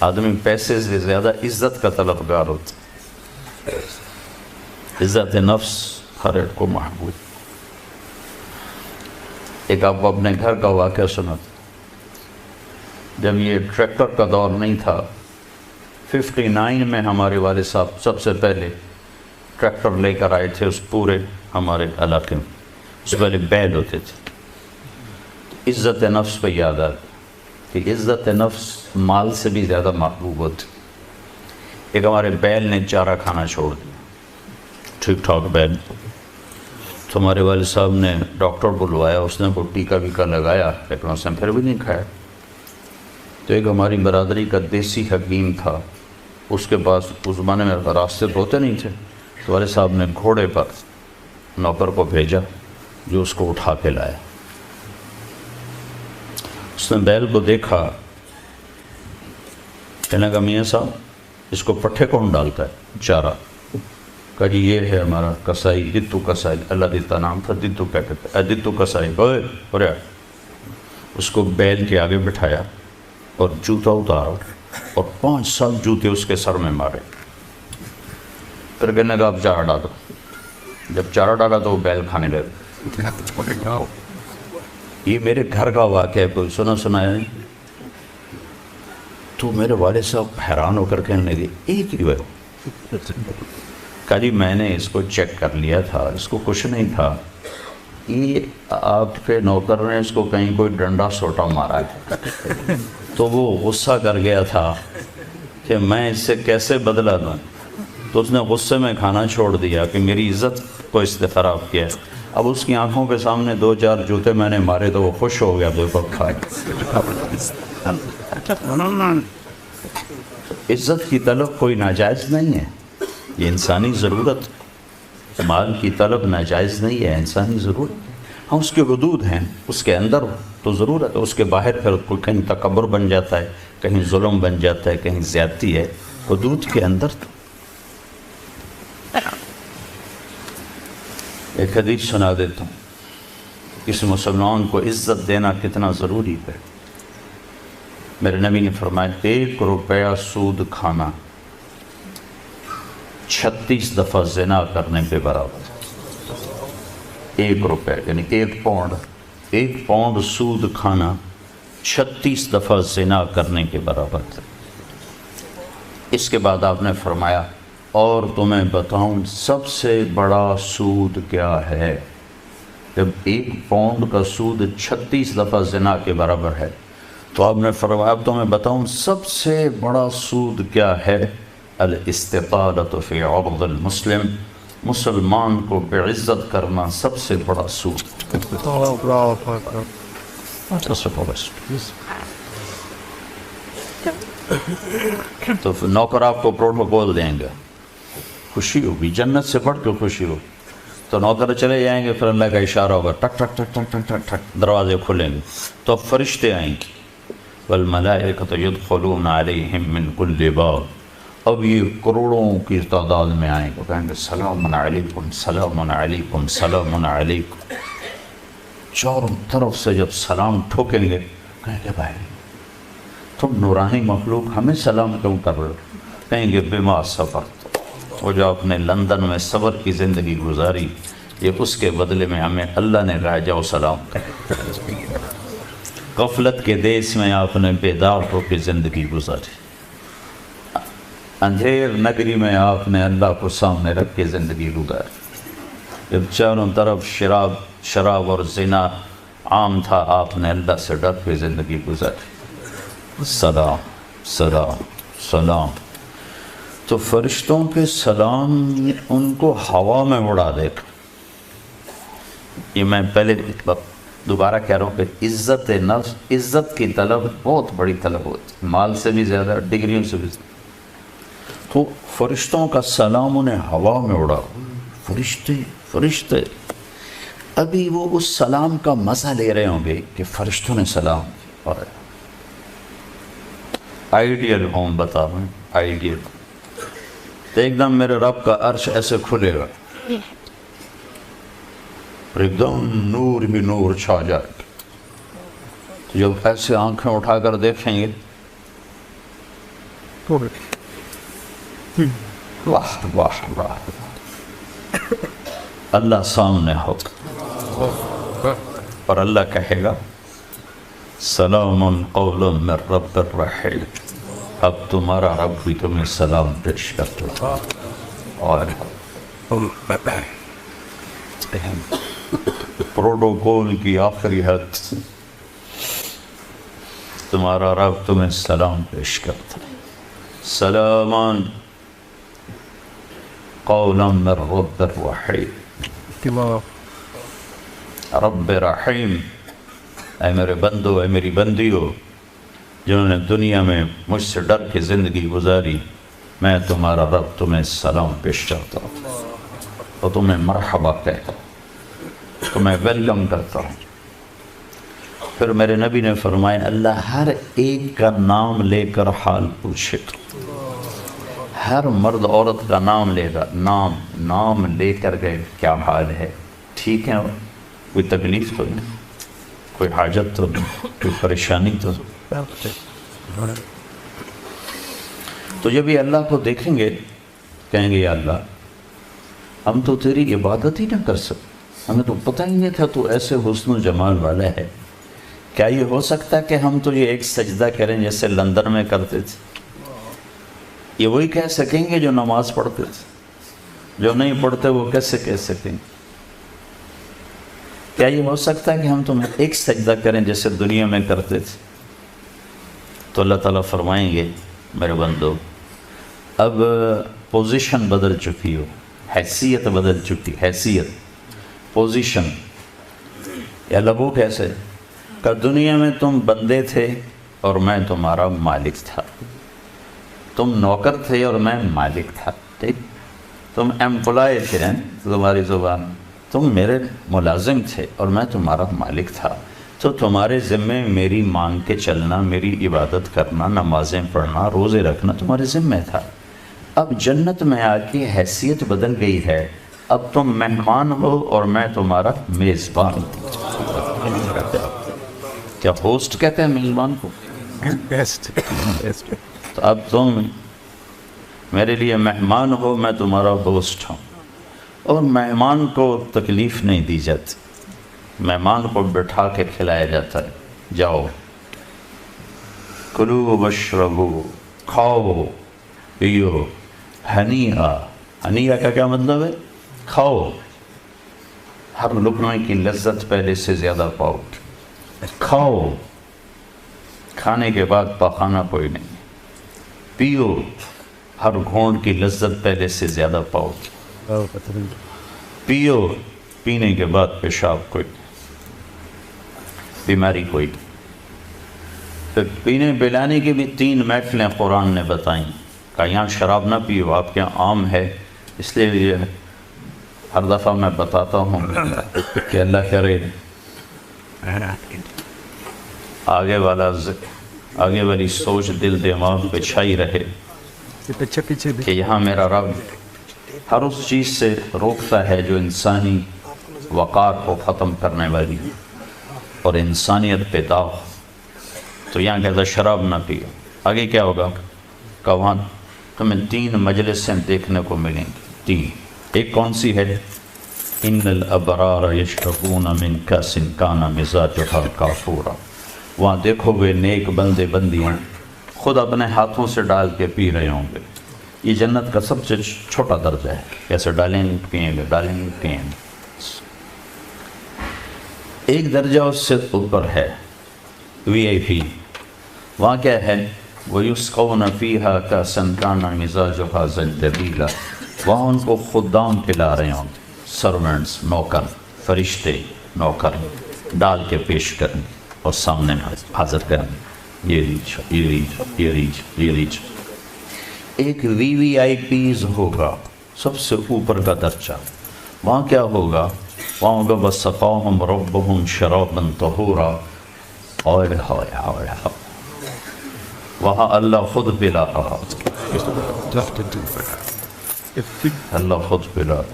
آدمی پیسے سے زیادہ عزت کا طلبگار ہوتا ہے. عزت نفس ہر ایک کو محبوب. ایک آپ کو اپنے گھر کا واقعہ سناتا. جب یہ ٹریکٹر کا دور نہیں تھا، 59 میں ہمارے والد صاحب سب سے پہلے ٹریکٹر لے کر آئے تھے اس پورے ہمارے علاقے میں. اس سے پہلے بیل ہوتے تھے. عزت نفس پہ یاد آتا کہ عزت نفس مال سے بھی زیادہ محبوب ہوتی. ایک ہمارے بیل نے چارہ کھانا چھوڑ دیا، ٹھیک ٹھاک بیل. تو ہمارے والد صاحب نے ڈاکٹر بلوایا، اس نے وہ ٹیکا ویکا لگایا، لیکن اس نے پھر بھی نہیں کھایا. تو ایک ہماری برادری کا دیسی حکیم تھا، اس کے پاس اس زمانے میں راستے تو ہوتے نہیں تھے، تو والد صاحب نے گھوڑے پر نوکر کو بھیجا جو اس کو اٹھا کے لایا. اس نے بیل کو دیکھا، کہنے لگا میاں صاحب اس کو پٹھے کون ڈالتا ہے چارہ؟ کہا جی یہ ہے ہمارا کسائی، دتو کسائی، اللہ دیتا نام تھا، دتو کیا کہتے ہیں، دتو کسائی. اوے اس کو بیل کے آگے بٹھایا اور جوتا اتارا اور 5 سال جوتے اس کے سر میں مارے. پھر کہنے لگا اب چارہ ڈالو. جب چارہ ڈالا تو وہ بیل کھانے لگا. یہ میرے گھر کا واقعہ ہے، کوئی سنایا نہیں. تو میرے والد صاحب حیران ہو کر کہنے لگے ایک ہی ہے. کہا جی میں نے اس کو چیک کر لیا تھا، اس کو کچھ نہیں تھا. یہ آپ کے نوکر نے اس کو کہیں کوئی ڈنڈا سوٹا مارا ہے. تو وہ غصہ کر گیا تھا کہ میں اس سے کیسے بدلہ دوں. تو اس نے غصے میں کھانا چھوڑ دیا کہ میری عزت کو اس نے خراب کیا. اب اس کی آنکھوں کے سامنے 2-4 جوتے میں نے مارے تو وہ خوش ہو گیا. عزت کی طلب کوئی ناجائز نہیں ہے، یہ انسانی ضرورت. مال کی طلب ناجائز نہیں ہے، انسانی ضرورت. ہاں اس کے حدود ہیں، اس کے اندر تو ضرورت ہے، اس کے باہر پھر کوئی کہیں تکبر بن جاتا ہے، کہیں ظلم بن جاتا ہے، کہیں زیادتی ہے. حدود کے اندر تو. ایک حدیث سنا دیتا ہوں، اس مسلمان کو عزت دینا کتنا ضروری ہے. میرے نبی نے فرمایا 1 روپیہ سود کھانا 36 دفعہ زنا کرنے کے برابر. 1 روپیہ یعنی 1 پاؤنڈ سود کھانا 36 دفعہ زنا کرنے کے برابر تھا. اس کے بعد آپ نے فرمایا اور تمہیں بتاؤں سب سے بڑا سود کیا ہے؟ جب 1 پاؤنڈ کا سود 36 دفعہ زنا کے برابر ہے تو آپ نے فرمایا اب تمہیں بتاؤں سب سے بڑا سود کیا ہے؟ الاستطالۃ فی عرض المسلم، مسلمان کو بعزت کرنا سب سے بڑا سود. تو نوکر آپ کو پروٹوکول دیں گے، خوشی ہوگی، جنت سے بڑھ کے خوشی ہوگی. تو نوکر چلے جائیں گے، پھر اللہ کا اشارہ ہوگا، ٹک ٹک ٹک ٹک ٹک ٹک ٹک دروازے کھلیں گے تو فرشتے آئیں گے. والملائکۃ یدخلون علیہم من کل باب. اب یہ کروڑوں کی تعداد میں آئیں گے، کہیں گے سلام علیکم سلام علیکم سلام علیکم. چاروں طرف سے جب سلام ٹھوکیں گے کہیں گے بھائی تم نورانی مخلوق ہمیں سلام کیوں کر رہے ہو؟ کہیں گے بما صبرت، وہ جو آپ نے لندن میں صبر کی زندگی گزاری، یہ اس کے بدلے میں ہمیں اللہ نے کہا جاؤ سلام کر. غفلت کے دیس میں آپ نے بیدار ہو کے زندگی گزاری، اندھیر نگری میں آپ نے اللہ کو سامنے رکھ کے زندگی گزاری. جب چاروں طرف شراب اور زنا عام تھا آپ نے اللہ سے ڈر کے زندگی گزاری. سلام سلام سلام. تو فرشتوں کے سلام ان کو ہوا میں اڑا دے گا. یہ میں پہلے دوبارہ کہہ رہا ہوں کہ عزت نفس، عزت کی طلب بہت بڑی طلب ہوتی ہے، مال سے بھی زیادہ، ڈگریوں سے بھی زیادہ. تو فرشتوں کا سلام انہیں ہوا میں اڑا. فرشتے ابھی وہ اس سلام کا مزہ لے رہے ہوں گے کہ فرشتوں نے سلام. اور آئیڈیل ہوم بتا رہا ہوں، آئیڈیل. تو ایک دم میرے رب کا عرش ایسے کھلے گا، ایک دم نور بھی نور چھا جائے گا. جب ایسے آنکھیں اٹھا کر دیکھیں گے واہ واہ واہ، اللہ سامنے ہو اور اللہ کہے گا سلام قول من رب الرحیم، اب تمہارا رب بھی تمہیں سلام پیش کرتا اور پروٹوکول کی آخری حد، تمہارا رب تمہیں سلام پیش کرتا ہے، سلامان قولا من رب الرحیم، رب رحیم، اے میرے بندو، اے میری بندیو جنہوں نے دنیا میں مجھ سے ڈر کے زندگی گزاری، میں تمہارا رب تمہیں سلام پیش کرتا ہوں اور تمہیں مرحبا کہتا ہوں، تمہیں ویلکم کرتا ہوں۔ پھر میرے نبی نے فرمایا اللہ ہر ایک کا نام لے کر حال پوچھے گا، ہر مرد عورت کا نام لے گا، نام لے کر گئے کیا حال ہے، ٹھیک ہے، کوئی تکلیف تو نہیں، کوئی حاجت تو نہیں، کوئی پریشانی تو نہیں۔ تو جب یہ اللہ کو دیکھیں گے کہیں گے یا اللہ ہم تو تیری عبادت ہی نہ کر سکتے، ہمیں تو پتہ ہی نہیں تھا تو ایسے حسن و جمال والا ہے، کیا یہ ہو سکتا ہے کہ ہم تو یہ ایک سجدہ کریں جیسے لندن میں کرتے تھے؟ یہ وہی کہہ سکیں گے جو نماز پڑھتے تھے، جو نہیں پڑھتے وہ کیسے کہہ سکیں گے؟ کیا یہ ہو سکتا ہے کہ ہم تمہیں ایک سجدہ کریں جیسے دنیا میں کرتے تھے؟ تو اللہ تعالیٰ فرمائیں گے میرے بندو اب پوزیشن بدل چکی ہو، حیثیت بدل چکی، حیثیت، پوزیشن، یا لبو کیسے کہ دنیا میں تم بندے تھے اور میں تمہارا مالک تھا، تم نوکر تھے اور میں مالک تھا، ٹھیک، تم ایمپلائی تھے، تمہاری زبان، تم میرے ملازم تھے اور میں تمہارا مالک تھا، تو تمہارے ذمے میری مانگ کے چلنا، میری عبادت کرنا، نمازیں پڑھنا، روزے رکھنا تمہارے ذمے تھا۔ اب جنت میں آ کے حیثیت بدل گئی ہے، اب تم مہمان ہو اور میں تمہارا میزبان ہوں۔ کیا ہوسٹ کہتے ہیں میزبان کو؟ تو اب تم میرے لیے مہمان ہو، میں تمہارا ہوسٹ ہوں، اور مہمان کو تکلیف نہیں دی جاتی، مہمان کو بٹھا کے کھلایا جاتا ہے، جاؤ کلو واشربو، کھاؤ پیو، ہنیہا، ہنیہا کا کیا مطلب ہے؟ کھاؤ، ہر لقمے کی لذت پہلے سے زیادہ پاؤ، کھاؤ، کھانے کے بعد پخانا کوئی نہیں، پیو، ہر گھونٹ کی لذت پہلے سے زیادہ پاؤ، پیو، پینے کے بعد پیشاب کوئی نہیں، بیماری کوئی نہیں۔ پھر پینے پلانے کی بھی 3 محفلیں قرآن نے بتائیں، کہ یہاں شراب نہ پیو، آپ کے یہاں عام ہے، اس لیے ہر دفعہ میں بتاتا ہوں کہ اللہ کرے آگے والی سوچ دل دماغ پہ چھائی رہے کہ یہاں میرا رب ہر اس چیز سے روکتا ہے جو انسانی وقار کو ختم کرنے والی اور انسانیت پہ داغ، تو یہاں کہتا شراب نہ پیو۔ آگے کیا ہوگا کہ وہاں تمہیں 3 مجلسیں دیکھنے کو ملیں گی، 3، ایک کون سی ہے؟ ان الابرار یشربون من کاس کان مزاجها کافورا، وہاں دیکھو گے نیک بندے بندیاں خود اپنے ہاتھوں سے ڈال کے پی رہے ہوں گے۔ یہ جنت کا سب سے چھوٹا درجہ ہے، کیسے ڈالیں گے پیئیں گے، ڈالیں گے پیئیں گے۔ ایک درجہ اس سے اوپر ہے VIP، وہاں کیا ہے؟ وَيُسْقَوْنَ فِيهَا كَأْسًا كَانَ مِزَاجُهَا زَنْجَبِيلًا، وہاں ان کو خدام پلا رہے ہوں گے، سرونٹس، نوکر، فرشتے نوکر ڈال کے پیش کریں اور سامنے حاضر کریں، یہ ریچ، یہ ریچ، یہ ریچ، یہ ریچ۔ ایک VVIPs ہوگا، سب سے اوپر کا درجہ، وہاں کیا ہوگا؟ وہاں ہوگا وَسَقَاهُمْ رَبُّهُمْ شَرَابًا طَهُورًا، وہاں اللہ خود پلا رہا، اللہ خود پلا رہا۔